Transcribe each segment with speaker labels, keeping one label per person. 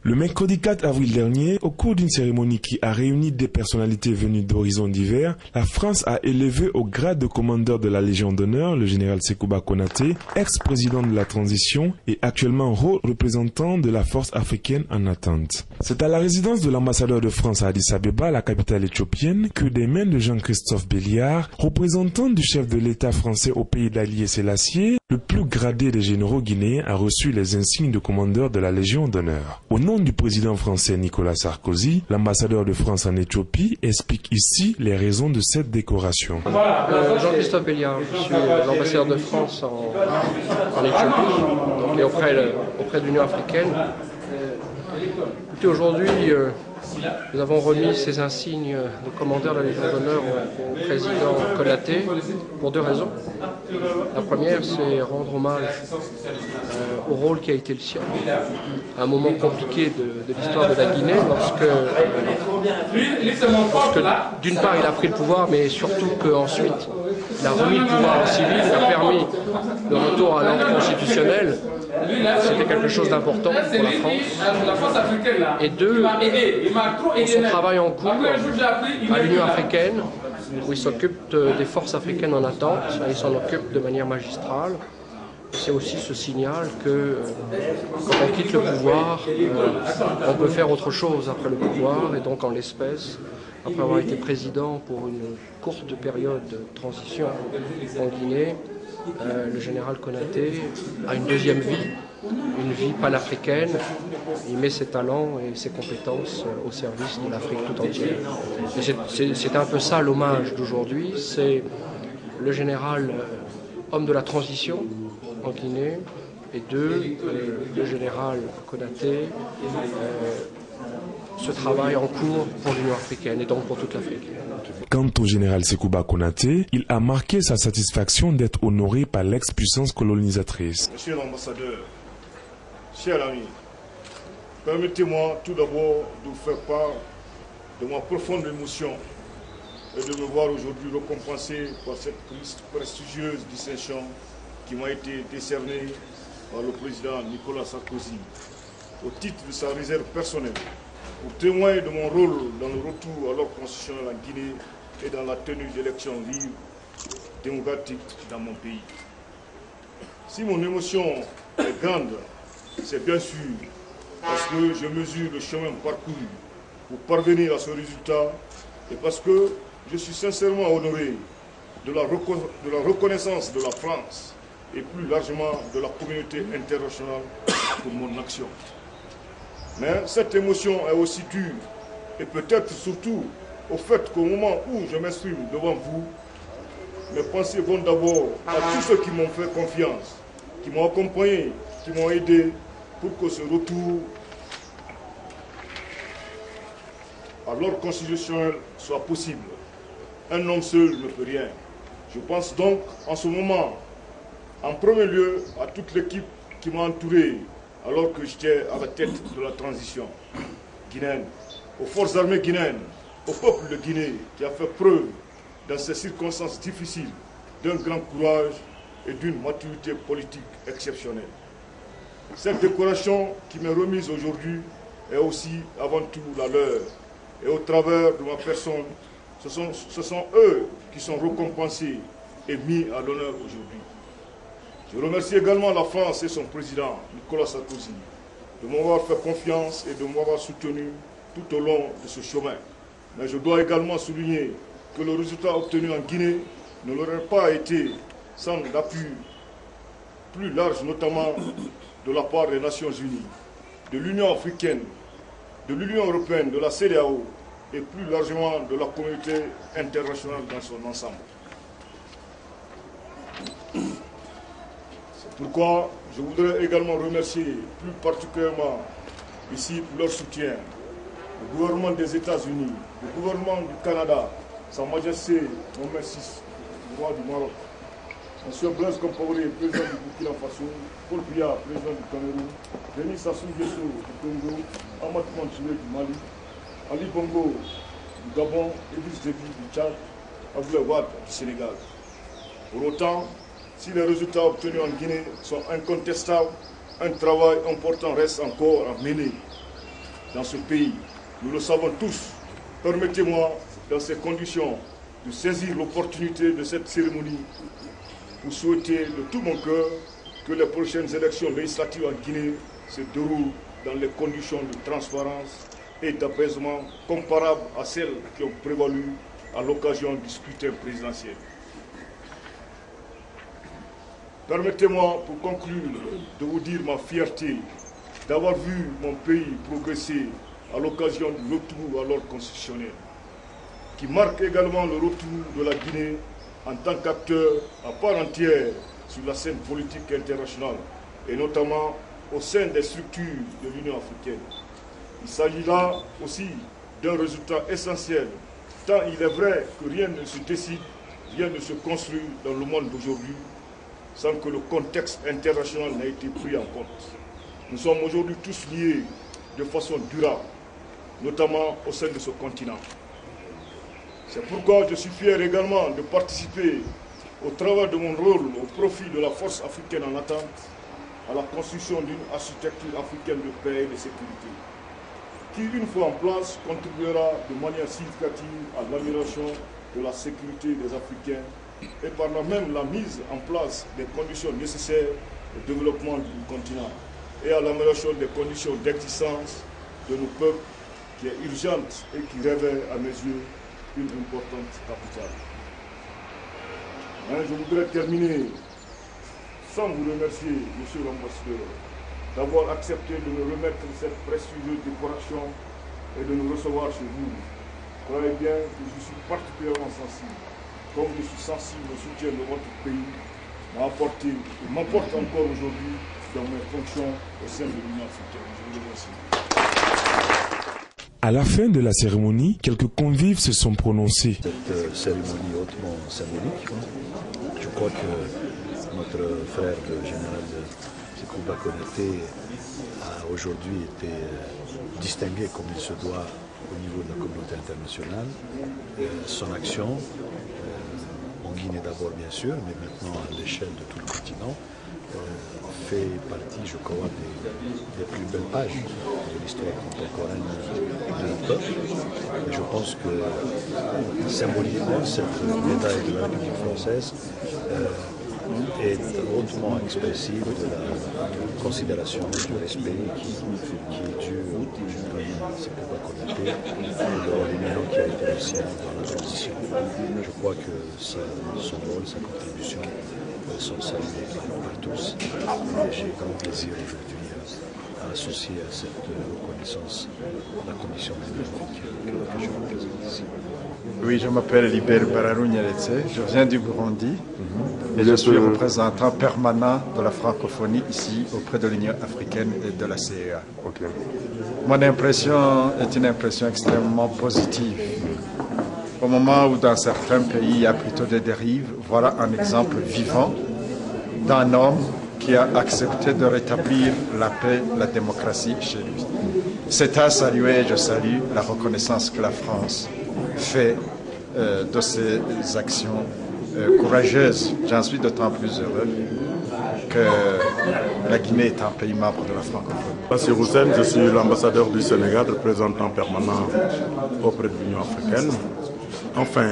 Speaker 1: Le mercredi 4 avril dernier, au cours d'une cérémonie qui a réuni des personnalités venues d'horizons divers, la France a élevé au grade de commandeur de la Légion d'honneur le général Sekouba Konaté, ex-président de la transition et actuellement haut représentant de la force africaine en attente. C'est à la résidence de l'ambassadeur de France à Addis Abeba, la capitale éthiopienne, que des mains de Jean-Christophe Béliard, représentant du chef de l'État français au pays d'Haïlé Sélassié, le plus gradé des généraux guinéens, a reçu les insignes de commandeur de la Légion d'honneur. Au nom du président français Nicolas Sarkozy, l'ambassadeur de France en Éthiopie explique ici les raisons de cette décoration.
Speaker 2: Jean-Christophe Béliard, je suis l'ambassadeur de France en Éthiopie et auprès de l'Union africaine. Aujourd'hui, nous avons remis ces insignes de commandeur de la Légion d'honneur au président Konaté pour deux raisons. La première, c'est rendre hommage au rôle qui a été le sien à un moment compliqué de l'histoire de la Guinée, lorsque d'une part il a pris le pouvoir, mais surtout qu'ensuite il a remis le pouvoir en civil, il a permis le retour à l'ordre constitutionnel. C'était quelque chose d'important pour la France. Et deux, dans son travail en cours à l'Union africaine, où il s'occupe des forces africaines en attente, il s'en occupe de manière magistrale. C'est aussi ce signal que quand on quitte le pouvoir, on peut faire autre chose après le pouvoir, et donc en l'espèce, après avoir été président pour une courte période de transition en Guinée, le général Konaté a une deuxième vie, une vie panafricaine. Il met ses talents et ses compétences au service de l'Afrique tout entière. C'est un peu ça l'hommage d'aujourd'hui, c'est le général homme de la transition en Guinée, et le général Konaté, ce travail en cours pour l'Union africaine et donc pour toute l'Afrique.
Speaker 1: Quant au général Sekouba Konaté, il a marqué sa satisfaction d'être honoré par l'ex-puissance colonisatrice.
Speaker 3: Monsieur l'ambassadeur, chers amis, permettez-moi tout d'abord de vous faire part de ma profonde émotion et de me voir aujourd'hui récompensé par cette prestigieuse distinction qui m'a été décernée par le président Nicolas Sarkozy au titre de sa réserve personnelle pour témoigner de mon rôle dans le retour à l'ordre constitutionnel en Guinée et dans la tenue d'élections libres, démocratiques dans mon pays. Si mon émotion est grande, c'est bien sûr parce que je mesure le chemin parcouru pour parvenir à ce résultat et parce que je suis sincèrement honoré de la reconnaissance de la France et plus largement de la communauté internationale pour mon action. Mais cette émotion est aussi due, et peut-être surtout au fait qu'au moment où je m'exprime devant vous, mes pensées vont d'abord à tous ceux qui m'ont fait confiance, qui m'ont accompagné, qui m'ont aidé pour que ce retour à l'ordre constitutionnel soit possible. Un homme seul ne peut rien. Je pense donc en ce moment, en premier lieu, à toute l'équipe qui m'a entouré alors que j'étais à la tête de la transition guinéenne, aux forces armées guinéennes, au peuple de Guinée qui a fait preuve dans ces circonstances difficiles d'un grand courage et d'une maturité politique exceptionnelle. Cette décoration qui m'est remise aujourd'hui est aussi avant tout la leur. Et au travers de ma personne, ce sont eux qui sont récompensés et mis à l'honneur aujourd'hui. Je remercie également la France et son président, Nicolas Sarkozy, de m'avoir fait confiance et de m'avoir soutenu tout au long de ce chemin. Mais je dois également souligner que le résultat obtenu en Guinée ne l'aurait pas été sans l'appui plus large, notamment de la part des Nations Unies, de l'Union africaine, de l'Union européenne, de la CEDEAO et plus largement de la communauté internationale dans son ensemble. C'est pourquoi je voudrais également remercier plus particulièrement ici pour leur soutien le gouvernement des États-Unis, le gouvernement du Canada, Sa Majesté Mohamed VI, le roi du Maroc, M. Blaise Compaoré, président du Burkina Faso, Paul Biya, président du Cameroun, Denis Sassou Nguesso du Congo, Ahmad Mansouré du Mali, Ali Bongo du Gabon, Idriss Déby du Tchad, Abdoulaye Wade du Sénégal. Pour autant, si les résultats obtenus en Guinée sont incontestables, un travail important reste encore à mener. dans ce pays. Nous le savons tous. Permettez-moi, dans ces conditions, de saisir l'opportunité de cette cérémonie pour souhaiter de tout mon cœur que les prochaines élections législatives en Guinée se déroulent dans les conditions de transparence et d'apaisement comparables à celles qui ont prévalu à l'occasion du scrutin présidentiel. Permettez-moi, pour conclure, de vous dire ma fierté d'avoir vu mon pays progresser à l'occasion du retour à l'ordre constitutionnel, qui marque également le retour de la Guinée en tant qu'acteur à part entière sur la scène politique internationale, et notamment au sein des structures de l'Union africaine. Il s'agit là aussi d'un résultat essentiel, tant il est vrai que rien ne se décide, rien ne se construit dans le monde d'aujourd'hui sans que le contexte international n'ait été pris en compte. Nous sommes aujourd'hui tous liés de façon durable, notamment au sein de ce continent. C'est pourquoi je suis fier également de participer au travail de mon rôle au profit de la force africaine en attente à la construction d'une architecture africaine de paix et de sécurité, qui, une fois en place, contribuera de manière significative à l'amélioration de la sécurité des Africains et par là même la mise en place des conditions nécessaires au développement du continent et à l'amélioration des conditions d'existence de nos peuples, qui est urgente et qui révèle à mes yeux une importante capitale. Je voudrais terminer sans vous remercier, Monsieur l'ambassadeur, d'avoir accepté de me remettre cette prestigieuse décoration et de nous recevoir chez vous. Croyez bien que je suis particulièrement sensible, comme je suis sensible au soutien de votre pays, m'a apporté et m'apporte encore aujourd'hui dans mes fonctions au sein de l'Union africaine. Je vous remercie.
Speaker 1: À la fin de la cérémonie, quelques convives se sont prononcés.
Speaker 4: Cette cérémonie hautement symbolique, je crois que notre frère le général Sékou Konaté a aujourd'hui été distingué comme il se doit au niveau de la communauté internationale. Son action, en Guinée d'abord bien sûr, mais maintenant à l'échelle de tout le continent, fait partie, je crois, des plus belles pages de l'histoire contemporaine de notre peuple. Et je pense que symboliquement, cette médaille de la République française est hautement expressive de la considération, du respect qui est dû au général Sékou Konaté et de l'éminent qui a été le sien dans la transition. Je crois que son rôle, sa contribution sont salués par tous. Et j'ai grand plaisir aujourd'hui à associer à cette reconnaissance la commission bénéfique que je représente ici.
Speaker 5: Oui, je m'appelle Libert Bararou Nyaretse, je viens du Burundi et je suis représentant permanent de la francophonie ici auprès de l'Union africaine et de la CEA.
Speaker 6: Okay.
Speaker 5: Mon impression est une impression extrêmement positive. Au moment où dans certains pays il y a plutôt des dérives, voilà un exemple vivant d'un homme qui a accepté de rétablir la paix, la démocratie chez lui. C'est à saluer, je salue la reconnaissance que la France fait de ces actions courageuses. J'en suis d'autant plus heureux que la Guinée est un pays membre de la francophonie.
Speaker 6: Monsieur Roussen, je suis l'ambassadeur du Sénégal, représentant permanent auprès de l'Union africaine. Enfin,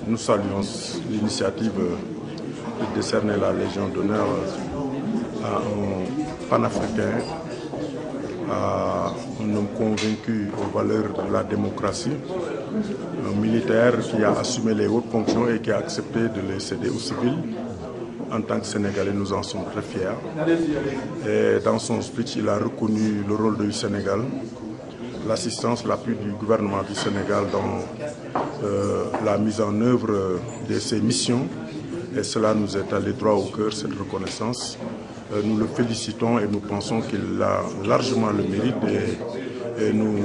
Speaker 6: nous saluons l'initiative de décerner la Légion d'honneur à un panafricain, à un homme convaincu aux valeurs de la démocratie, un militaire qui a assumé les hautes fonctions et qui a accepté de les céder aux civils. En tant que Sénégalais, nous en sommes très fiers. Et dans son speech, il a reconnu le rôle du Sénégal, l'assistance, l'appui du gouvernement du Sénégal dans la mise en œuvre de ses missions. Et cela nous est allé droit au cœur, cette reconnaissance. Nous le félicitons et nous pensons qu'il a largement le mérite. Et nous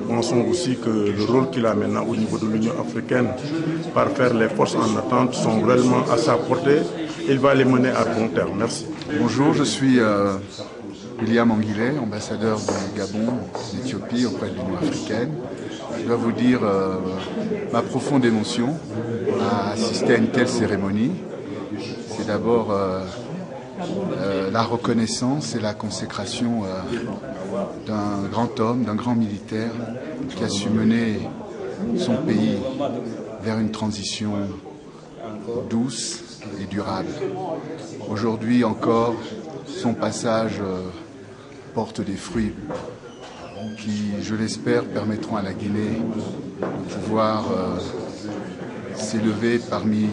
Speaker 6: pensons aussi que le rôle qu'il a maintenant au niveau de l'Union africaine, par faire les forces en attente, sont réellement à sa portée. Il va les mener à bon terme. Merci.
Speaker 7: Bonjour, je suis William Anguillet, ambassadeur du Gabon, d'Éthiopie auprès de l'Union africaine. Je dois vous dire ma profonde émotion à assister à une telle cérémonie. C'est d'abord la reconnaissance et la consécration d'un grand homme, d'un grand militaire qui a su mener son pays vers une transition douce et durable. Aujourd'hui encore, son passage porte des fruits qui, je l'espère, permettront à la Guinée de pouvoir s'élever parmi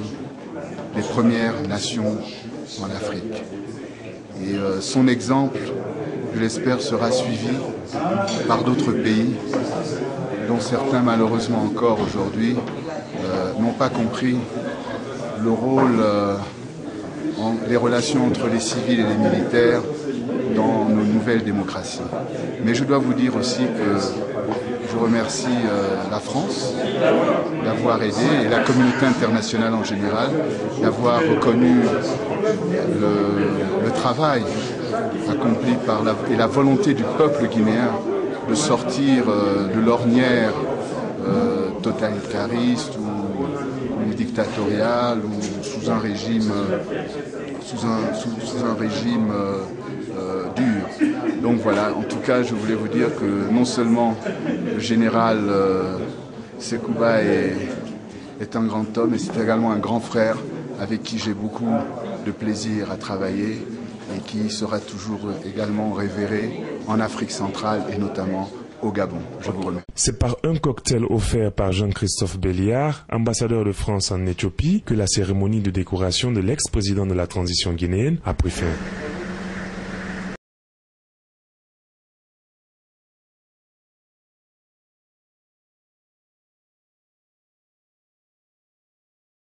Speaker 7: les premières nations en Afrique. Et son exemple, je l'espère, sera suivi par d'autres pays dont certains, malheureusement encore aujourd'hui, n'ont pas compris le rôle, les relations entre les civils et les militaires dans nos nouvelles démocraties. Mais je dois vous dire aussi que je remercie la France d'avoir aidé et la communauté internationale en général d'avoir reconnu le travail accompli et la volonté du peuple guinéen de sortir de l'ornière totalitariste ou dictatorial ou sous un régime dur. Donc voilà, en tout cas, je voulais vous dire que non seulement le général Sekouba est un grand homme, mais c'est également un grand frère avec qui j'ai beaucoup de plaisir à travailler et qui sera toujours également révéré en Afrique centrale et notamment au Gabon. Je vous remercie.
Speaker 1: C'est par un cocktail offert par Jean-Christophe Béliard, ambassadeur de France en Éthiopie, que la cérémonie de décoration de l'ex-président de la transition guinéenne a pris fin.